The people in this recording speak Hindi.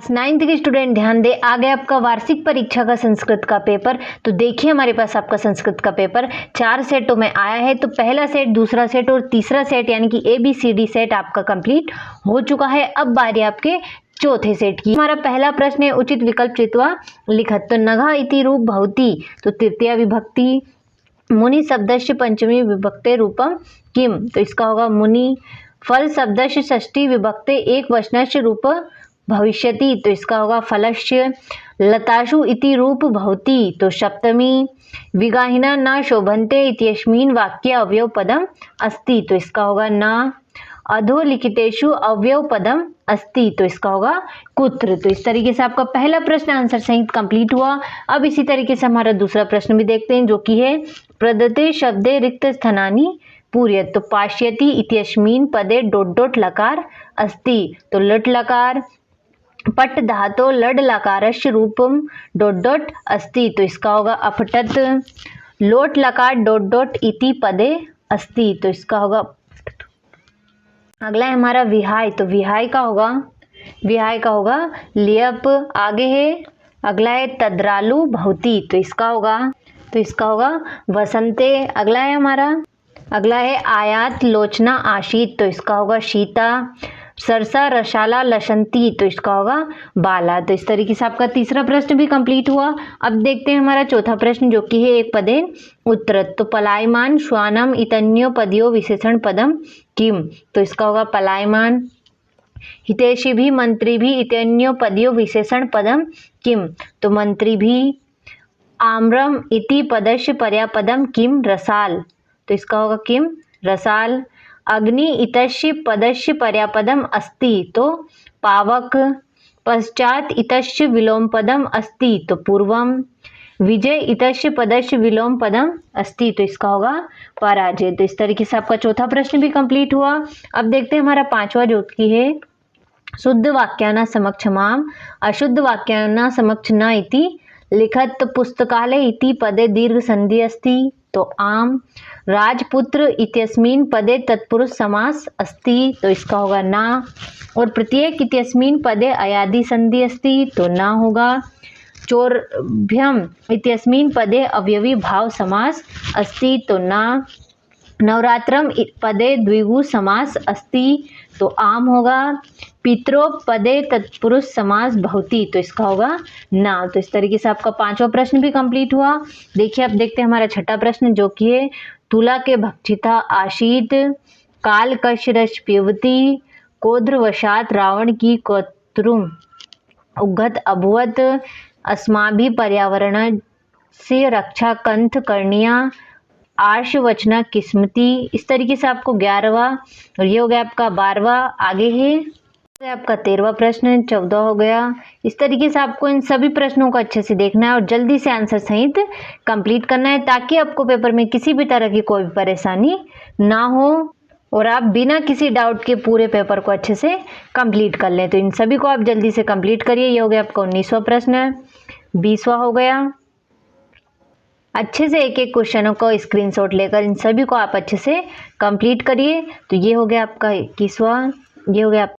नाइन्थ के स्टूडेंट ध्यान दे, आ गया आपका वार्षिक परीक्षा का संस्कृत का पेपर। तो देखिए हमारे पास आपका संस्कृत का पेपर 4 सेटों में आया है। तो पहला सेट, दूसरा सेट और तीसरा सेट यानी कि ABCD सेट आपका कंप्लीट हो चुका है। अब बारी आपके चौथे सेट की। हमारा पहला प्रश्न है उचित विकल्प चित्वा लिखत। तो नघ इति रूप भवति, तो तृतीया विभक्ति। मुनि शब्दस्य पंचमी विभक्ते रूपम किम, तो इसका होगा मुनि। फल शब्दस्य षष्ठी विभक्ते एक वचनस्य रूप भविष्यति, तो इसका होगा फलस्य। लताशु इति रूप भवति, तो सप्तमी। विगाहिना न शोभन्ते इत्यस्मिन् वाक्ये अवयव पदम अस्ति, तो इसका होगा न। अधोलिखितेषु अवयव पदम अस्ति, तो इसका होगा कुत्र। तो इस तरीके से आपका पहला प्रश्न आंसर सहित कंप्लीट हुआ। अब इसी तरीके से हमारा दूसरा प्रश्न भी देखते हैं, जो कि है प्रदत्ते शब्दे रिक्त स्थानानि पूरयत। तो पाश्यति इत्यस्मिन् पदे डॉट डॉट लकार अस्ति, तो लट लकार। पट धातो लड लकारस्य रूपम डॉट डॉट अस्ति, तो इसका होगा अपठत। लोट लकार डॉट डॉट इति पदे अस्ति, तो इसका होगा। अगला है हमारा विहाय। तो विहाय का होगा लियप। आगे है अगला है तद्रालु भवति, तो इसका होगा वसंते। अगला है आयात लोचना आशीत, तो इसका होगा शीता। सरसा रसाला लसंती, तो इसका होगा बाला। तो इस तरीके से आपका तीसरा प्रश्न भी कंप्लीट हुआ। अब देखते हैं हमारा चौथा प्रश्न, जो कि है एक पदे उत्तरत। तो पलायमान श्वानम इतन्यो पदयो विशेषण पदम किम, तो इसका होगा पलायमान। हितैषी भी मंत्री भी इतन्यो पदयो विशेषण पदम किम, तो मंत्री भी। आम्रम इति पदस्य पर्यापदम किम रसाल, तो इसका होगा किम रसाल। अग्नि इतस्य पदस्य पर्यापदम अस्ति, तो पावक। पश्चात इतस्य विलोम पदम अस्ति, तो पूर्वम। विजय इतस्य पदस्य विलोम पदम अस्ति, तो इसका होगा पराजय। तो इस तरीके से आपका चौथा प्रश्न भी कंप्लीट हुआ। अब देखते हैं हमारा पांचवा, जो कि है शुद्ध वाक्याना समक्षमाम अशुद्ध वाक्याना समक्ष न इति लिखत। पुस्तकालय इति पदे दीर्घ संधि अस्ति, तो आम। राजपुत्र इत्यस्मिन् पदे तत्पुरुष समास अस्ति, तो इसका होगा ना। और प्रत्येक इत्यस्मिन् पदे अयादि संधि अस्ति, तो ना होगा। चोरभ्यम इत्यस्मिन् पदे अवयवी भाव समास अस्ति, तो ना। नवरात्रम पदे द्विगु समास अस्ति, तो आम होगा। पितरो पदे तत्पुरुष समास भवति, तो इसका होगा ना। तो इस तरीके से आपका पांचवा प्रश्न भी कंप्लीट हुआ। देखिए अब देखते हैं हमारा छठा प्रश्न, जो कि है तुला के भक्षिता आशीत। काल कशरस पीवती। क्रोधवशात रावण की कौतुम उगत अभवत। अस्माभि पर्यावरण से रक्षा कंठ करनिया। आर्ष वचना किस्मती। इस तरीके से आपको 11वां, और ये हो गया आपका 12वां। आगे है आपका 13वां प्रश्न, 14 हो गया। इस तरीके से आपको इन सभी प्रश्नों को अच्छे से देखना है और जल्दी से आंसर सहित कंप्लीट करना है, ताकि आपको पेपर में किसी भी तरह की कोई भी परेशानी ना हो और आप बिना किसी डाउट के पूरे पेपर को अच्छे से कंप्लीट कर लें। तो इन सभी को आप जल्दी से कंप्लीट करिए। ये हो गया आपका 19वां प्रश्न, 20वां हो गया। अच्छे से एक एक क्वेश्चनों को स्क्रीनशॉट लेकर इन सभी को आप अच्छे से कंप्लीट करिए। तो ये हो गया आपका 21वां, ये हो गया